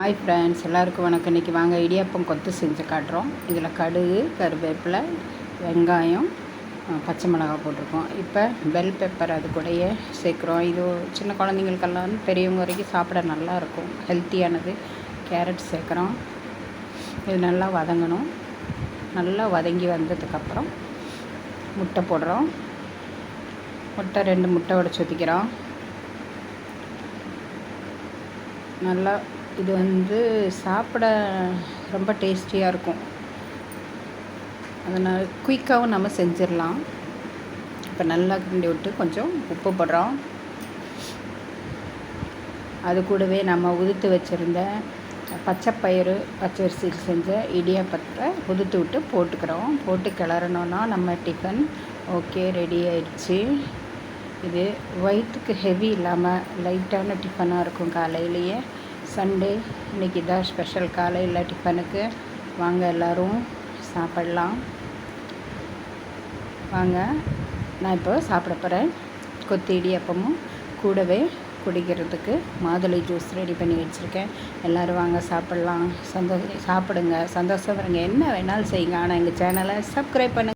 Hi friends, எல்லாருக்கும் வணக்கம். இன்றைக்கி வாங்க இடியாப்பம் கொத்து செஞ்சு காட்டுறோம். இதில் கடுகு, கருவேப்பிலை, வெங்காயம், பச்சை மிளகாய் போட்டிருக்கோம். இப்போ பெல் பெப்பர் அது கூடயே சேர்க்குறோம். இது சின்ன குழந்தைங்களுக்கெல்லாம் பெரியவங்க வரைக்கும் சாப்பிட நல்லாயிருக்கும், ஹெல்த்தியானது. கேரட் சேர்க்குறோம். இது நல்லா வதங்கணும். நல்லா வதங்கி வந்ததுக்கப்புறம் முட்டை போடுறோம். முட்டை 2 முட்டை உடைச்சி ஊற்றிக்கிறோம். நல்லா இது சாப்பிட ரொம்ப டேஸ்டியாக இருக்கும். அதனால் குயிக்காகவும் நம்ம செஞ்சிடலாம். இப்போ நல்லா கிண்டி விட்டு கொஞ்சம் உப்பு போடுறோம். அது கூடவே நம்ம உதுத்து வச்சுருந்த பச்சைப்பயிறு பச்சரிசி செஞ்ச இடியாப்பத்தை உதுத்து விட்டு போட்டுக்கிறோம். போட்டு கிளறணுன்னா நம்ம டிஃபன் ஓகே, ரெடி ஆயிடுச்சு. இது வயிற்றுக்கு ஹெவி இல்லாமல் லைட்டான டிஃபனாக இருக்கும். காலையிலேயே சண்டே இன்றைக்கி இதான் ஸ்பெஷல். காலையில் டிஃபனுக்கு வாங்க எல்லோரும் சாப்பிட்லாம். வாங்க, நான் இப்போ சாப்பிட போகிறேன். கொத்து இடியாப்பமும் கூடவே குடிக்கிறதுக்கு மாதுளை ஜூஸ் ரெடி பண்ணி வச்சுருக்கேன். எல்லோரும் வாங்க சாப்பிட்லாம். சாப்பிடுங்க, சந்தோஷம் வருங்க. என்ன வேணாலும் செய்யுங்க, ஆனால் எங்கள் சேனலை சப்ஸ்கிரைப் பண்ணுங்கள்.